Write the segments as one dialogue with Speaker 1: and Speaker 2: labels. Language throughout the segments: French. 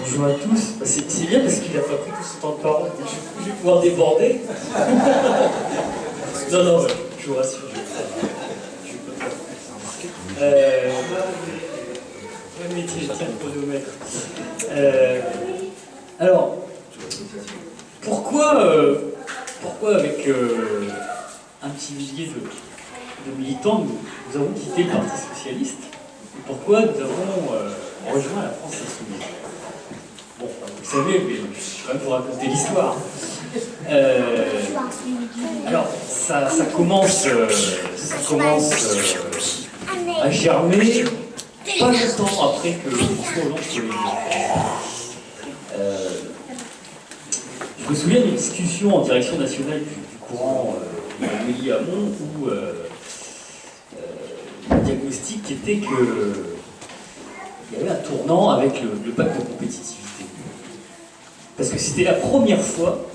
Speaker 1: Bonjour à tous. Bah, c'est bien parce qu'il n'a pas pris tout son temps de parole. Je vais pouvoir déborder. Non, je vous rassure. Je peux pas. Le métier, je tiens le chronomètre. Alors, pourquoi avec un petit millier de militants, nous avons quitté le Parti Socialiste? Et pourquoi nous avons rejoint la France Insoumise? Bon, vous savez, mais je vais quand même vous raconter l'histoire. Alors, ça commence à germer pas longtemps après que François Hollande soit élu. Je me souviens d'une discussion en direction nationale du courant Amélie Hamon où le diagnostic était qu'il y avait un tournant avec le pacte de compétitivité. Parce que c'était la première fois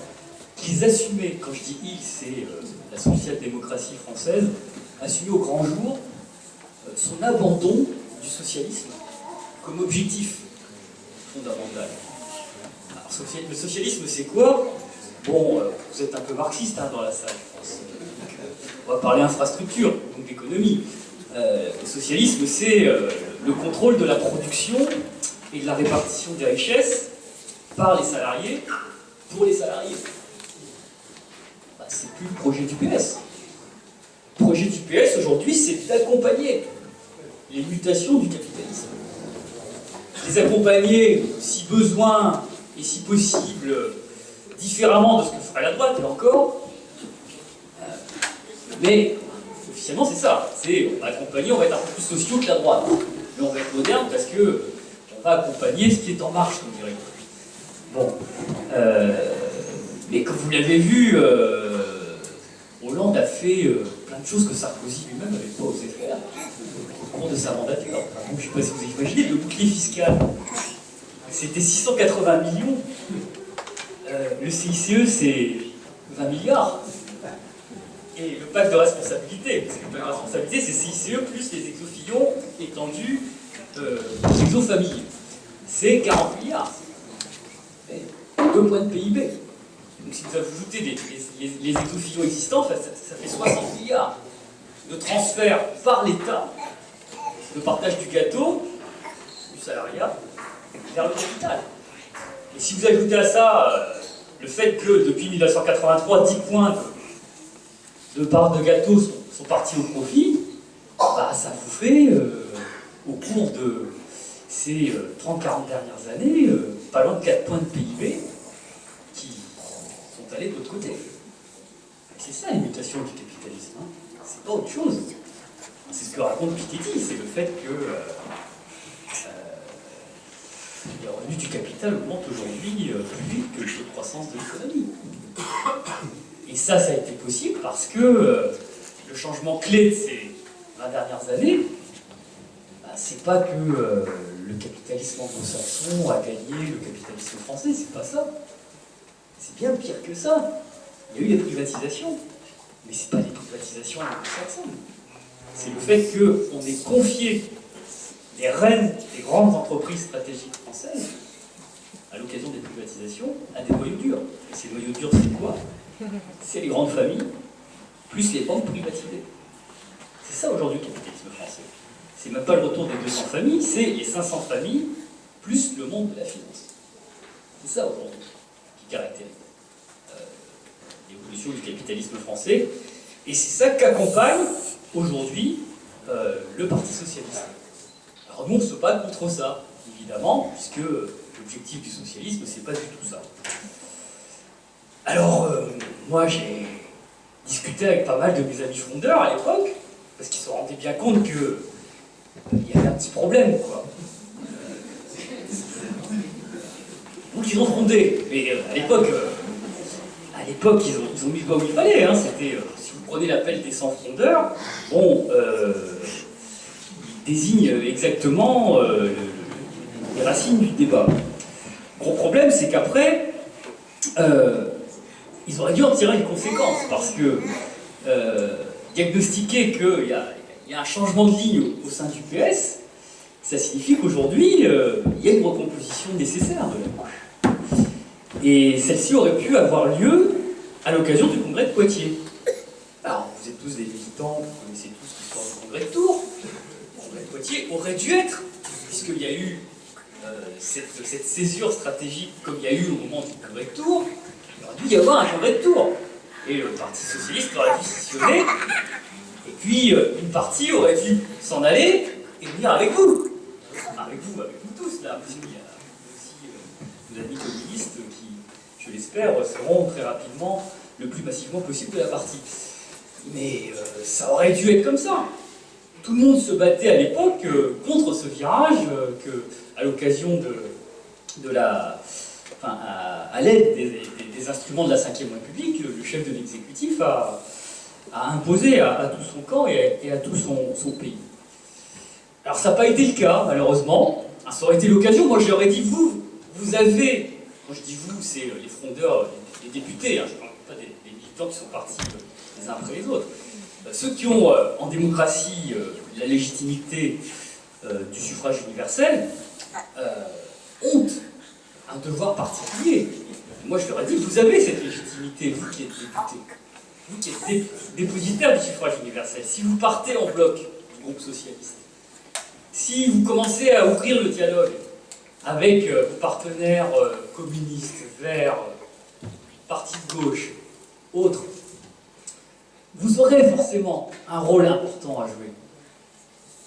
Speaker 1: qu'ils assumaient, quand je dis ils, c'est la social-démocratie française, assumaient au grand jour son abandon du socialisme comme objectif fondamental. Alors, le socialisme, c'est quoi? Bon, vous êtes un peu marxiste dans la salle, je pense. On va parler infrastructure, donc d'économie. Le socialisme, c'est le contrôle de la production et de la répartition des richesses par les salariés, pour les salariés. Bah, c'est plus le projet du PS. Le projet du PS, aujourd'hui, c'est d'accompagner les mutations du capitalisme. Les accompagner, si besoin, et si possible, différemment de ce que ferait la droite, et encore. Mais, officiellement, c'est ça. C'est accompagner, on va être un peu plus sociaux que la droite. Mais on va être moderne parce que on va accompagner ce qui est en marche, on dirait. Bon. Mais comme vous l'avez vu, Hollande a fait plein de choses que Sarkozy lui-même n'avait pas osé faire au cours de sa mandature. Donc, je ne sais pas si vous imaginez, le bouclier fiscal, c'était 680 millions. Le CICE, c'est 20 milliards. Et le pacte de responsabilité, parce que le pacte de responsabilité, c'est CICE plus les exofilions étendus aux exofamilles. C'est 40 milliards. 2 points de PIB. Donc si vous ajoutez les exofilions existants, ça fait 60 milliards de transferts par l'État, de partage du gâteau, du salariat, vers le capital. Et si vous ajoutez à ça le fait que depuis 1983, 10 points de parts de gâteau sont partis au profit, bah, ça vous fait, au cours de ces 30-40 dernières années, pas loin de 4 points de PIB qui sont allés de l'autre côté. C'est ça les mutations du capitalisme. Hein. C'est pas autre chose. C'est ce que raconte Piketty, c'est le fait que les revenus du capital augmentent aujourd'hui plus vite que le taux de croissance de l'économie. Et ça a été possible parce que le changement clé de ces 20 dernières années, bah, c'est pas que le capitalisme anglo-saxon a gagné le capitalisme français, c'est pas ça. C'est bien pire que ça. Il y a eu des privatisations, mais c'est pas des privatisations anglo-saxonnes. C'est le fait qu'on ait confié les rênes des grandes entreprises stratégiques françaises, à l'occasion des privatisations, à des noyaux durs. Et ces noyaux durs, c'est quoi? C'est les grandes familles, plus les banques privatisées. C'est ça aujourd'hui le capitalisme français. C'est même pas le retour des 200 familles, c'est les 500 familles, plus le monde de la finance. C'est ça aujourd'hui qui caractérise l'évolution du capitalisme français. Et c'est ça qu'accompagne aujourd'hui le Parti Socialiste. Alors nous, on se bat contre ça, évidemment, puisque l'objectif du socialisme, c'est pas du tout ça. Alors, moi, j'ai discuté avec pas mal de mes amis fondeurs à l'époque, parce qu'ils se rendaient bien compte qu'il y avait un petit problème, quoi. Donc ils ont fondé. Mais à l'époque, ils ont mis le doigt où il fallait. Hein. C'était, si vous prenez l'appel des 100 fondeurs, bon, ils désignent exactement les racines du débat. Gros problème, c'est qu'après, ils auraient dû en tirer les conséquences, parce que diagnostiquer qu'il y a un changement de ligne au sein du PS, Ça signifie qu'aujourd'hui, il y a une recomposition nécessaire de la gauche. Et celle-ci aurait pu avoir lieu à l'occasion du congrès de Poitiers. Alors, vous êtes tous des militants, vous connaissez tous l'histoire du congrès de Tours. Le congrès de Poitiers aurait dû être, puisqu'il y a eu cette césure stratégique comme il y a eu au moment du congrès de Tours, il aurait dû y avoir un congrès de Tours. Et le Parti socialiste aurait dû scissionner, et puis une partie aurait dû s'en aller et venir avec vous. Avec vous tous, là, parce qu'il y a aussi nos amis communistes qui, je l'espère, seront très rapidement le plus massivement possible de la partie. Mais ça aurait dû être comme ça. Tout le monde se battait à l'époque contre ce virage que, à l'occasion de la... Enfin, à l'aide des instruments de la Ve République, le chef de l'exécutif a imposé à tout son camp et à tout son pays. Alors ça n'a pas été le cas, malheureusement. Ça aurait été l'occasion. Moi, je leur ai dit, vous avez... Quand je dis vous, c'est les frondeurs, les députés, hein, je ne parle pas des militants qui sont partis les uns après les autres. Ceux qui ont, en démocratie, la légitimité du suffrage universel, ont un devoir particulier. Moi, je leur ai dit, vous avez cette légitimité, vous qui êtes député, vous qui êtes dépositaire du suffrage universel. Si vous partez en bloc du groupe socialiste, si vous commencez à ouvrir le dialogue avec vos partenaires communistes, verts, partis de gauche, autres, vous aurez forcément un rôle important à jouer.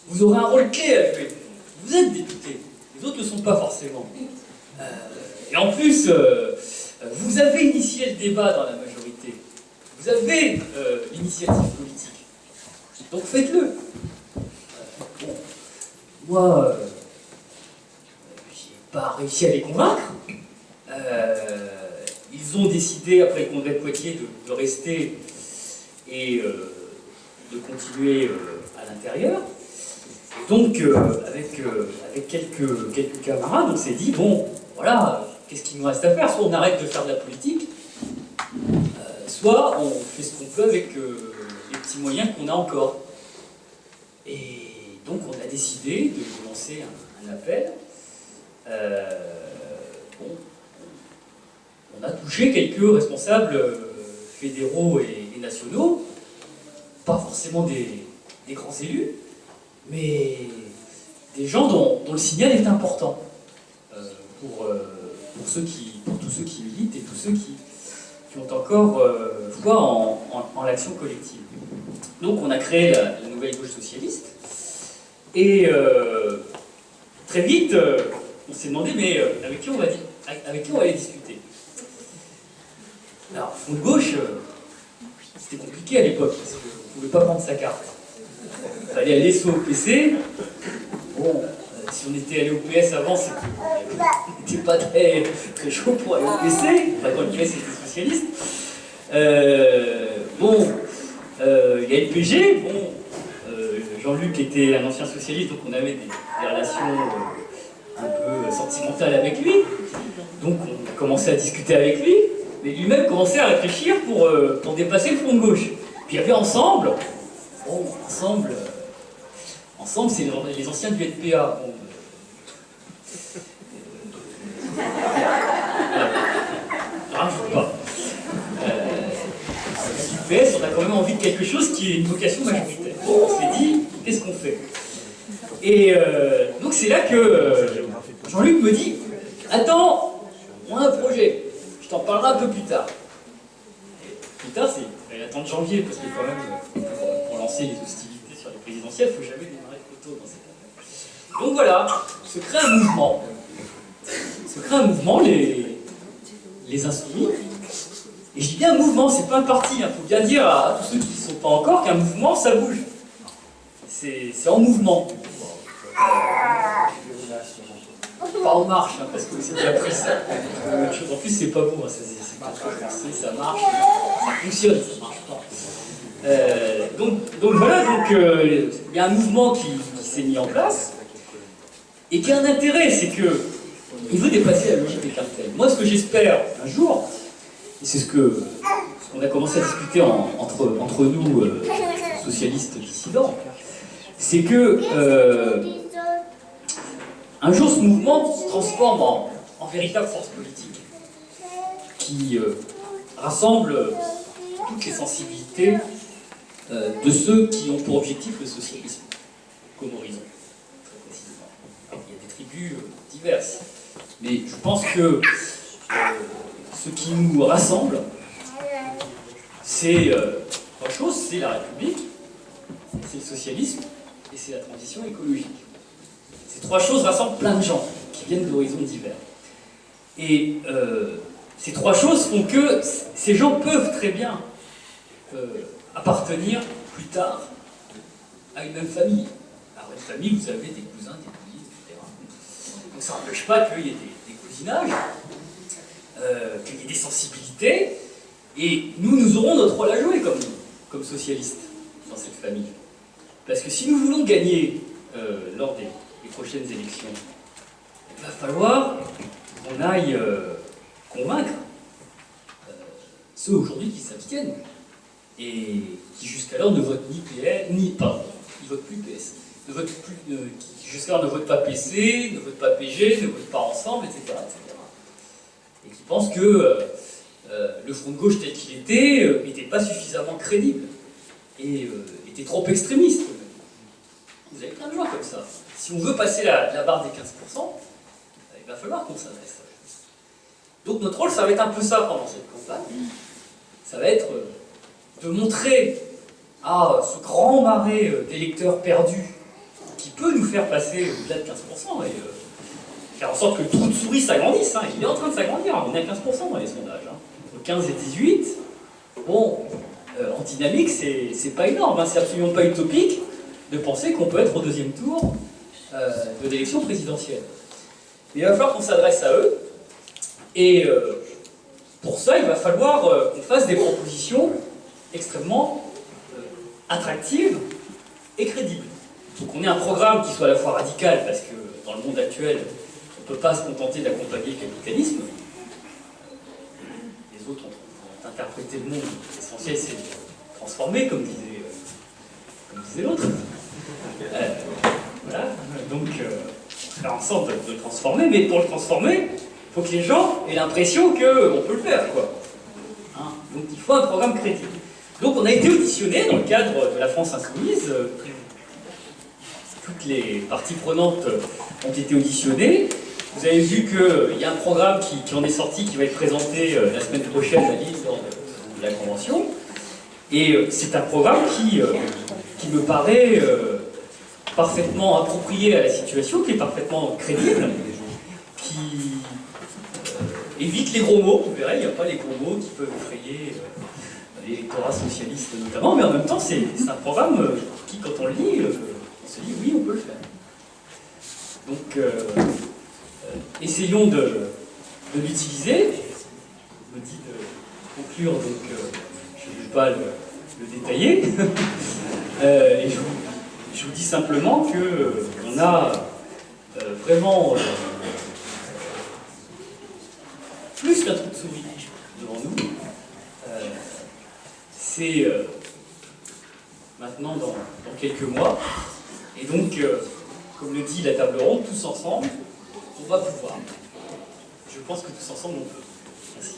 Speaker 1: Vous aurez un rôle clé à jouer. Vous êtes député, les autres ne le sont pas forcément. Et en plus, vous avez initié le débat dans la majorité. Vous avez l'initiative politique. Donc faites-le. Bon. Moi, j'ai pas réussi à les convaincre. Ils ont décidé, après le congrès de Poitiers, de rester et de continuer à l'intérieur. Donc, avec quelques camarades, on s'est dit, bon, voilà, qu'est-ce qu'il nous reste à faire? Soit on arrête de faire de la politique, soit on fait ce qu'on peut avec les petits moyens qu'on a encore. Et donc on a décidé de lancer un appel. Bon, on a touché quelques responsables fédéraux et nationaux, pas forcément des grands élus, mais des gens dont le signal est important pour tous ceux qui militent et tous ceux qui ont encore foi en l'action collective. Donc on a créé la nouvelle gauche socialiste, et très vite on s'est demandé, mais avec qui on va aller discuter? Alors, front de gauche, c'était compliqué à l'époque, parce qu'on ne pouvait pas prendre sa carte. Il fallait aller soit au PC. Bon, si on était allé au PS avant, c'était pas très chaud pour aller au PC, enfin quand le PS était socialiste. Bon, il y a LPG, bon, Jean-Luc était un ancien socialiste, donc on avait des relations un peu sentimentales avec lui. Donc on a commencé à discuter avec lui, mais lui-même commençait à réfléchir pour dépasser le front de gauche. Puis il y avait Ensemble. Bon, Ensemble, c'est les anciens du NPA. Bon, rajoute pas. Du PS, on a quand même envie de quelque chose qui est une vocation majoritaire. Bon, on s'est dit, qu'est-ce qu'on fait? Et donc c'est là que Jean-Luc me dit, attends, on a un projet, je t'en parlerai un peu plus tard. Plus tard, c'est attendre janvier, parce que quand même, pour lancer les hostilités sur les présidentielles, il ne faut jamais démarrer trop tôt dans cette affaire. Donc voilà, se crée un mouvement, les Insoumis. Et je dis bien un mouvement, c'est pas un parti, il faut bien dire à tous ceux qui ne sont pas encore qu'un mouvement, ça bouge. C'est en mouvement. Pas en marche, hein, parce que c'est déjà pris ça. En plus, c'est pas beau, hein, ça marche, ça fonctionne, ça marche pas. Donc voilà, il y a un mouvement qui s'est mis en place et qui a un intérêt, c'est que il veut dépasser la logique des cartels. Moi, ce que j'espère un jour, et c'est ce qu'on a commencé à discuter entre nous, socialistes dissidents, c'est que un jour, ce mouvement se transforme en véritable force politique qui rassemble toutes les sensibilités de ceux qui ont pour objectif le socialisme comme horizon, très précisément. Il y a des tribus diverses, mais je pense que ce qui nous rassemble, c'est trois choses, c'est la République, c'est le socialisme et c'est la transition écologique. Ces trois choses rassemblent plein de gens qui viennent d'horizons divers. Et ces trois choses font que ces gens peuvent très bien appartenir plus tard à une même famille. Alors une famille, vous avez des cousins, des cousines, etc. Donc ça n'empêche pas qu'il y ait des cousinages, qu'il y ait des sensibilités, et nous aurons notre rôle à jouer comme socialistes dans cette famille. Parce que si nous voulons gagner lors des prochaines élections, il va falloir qu'on aille convaincre ceux aujourd'hui qui s'abstiennent et qui jusqu'alors ne votent ni PS, ils votent plus PS, qui jusqu'alors ne votent pas PC, ne votent pas PG, ne votent pas Ensemble, etc. etc. Et qui pensent que le front de gauche tel qu'il était n'était pas suffisamment crédible et était trop extrémiste. Vous avez plein de gens comme ça. Si on veut passer la barre des 15%, il va falloir qu'on s'adresse à eux. Donc notre rôle, ça va être un peu ça pendant cette campagne. Ça va être de montrer à ce grand marais d'électeurs perdus qui peut nous faire passer au-delà de 15% et faire en sorte que le trou de souris s'agrandisse. Hein. Il est en train de s'agrandir, on est à 15% dans les sondages. Hein. Entre 15 et 18, bon, en dynamique, c'est pas énorme, hein. C'est absolument pas utopique de penser qu'on peut être au deuxième tour de l'élection présidentielle. Mais il va falloir qu'on s'adresse à eux, et pour ça, il va falloir qu'on fasse des propositions extrêmement attractives et crédibles. Il faut qu'on ait un programme qui soit à la fois radical, parce que dans le monde actuel, on ne peut pas se contenter d'accompagner le capitalisme. Les autres ont interprété le monde. L'essentiel, c'est de transformer, comme disait l'autre. Voilà. Donc, faire en sorte de le transformer, mais pour le transformer, il faut que les gens aient l'impression qu'on peut le faire, quoi. Hein, donc il faut un programme crédible. Donc on a été auditionnés dans le cadre de la France Insoumise. Toutes les parties prenantes ont été auditionnées. Vous avez vu qu'il y a un programme qui en est sorti, qui va être présenté la semaine prochaine à Lille lors de la convention. Et c'est un programme qui me paraît parfaitement approprié à la situation, qui est parfaitement crédible, qui évite les gros mots. Vous verrez, il n'y a pas les gros mots qui peuvent effrayer l'électorat socialiste notamment, mais en même temps, c'est un programme qui, quand on le lit, on se dit oui, on peut le faire. Donc, essayons de l'utiliser. Je me dis de conclure, donc je ne vais pas le détailler. Et je vous dis simplement qu'on a vraiment plus qu'un trou de souris devant nous. C'est maintenant dans quelques mois. Et donc, comme le dit la table ronde, tous ensemble, on va pouvoir. Je pense que tous ensemble, on peut. Merci.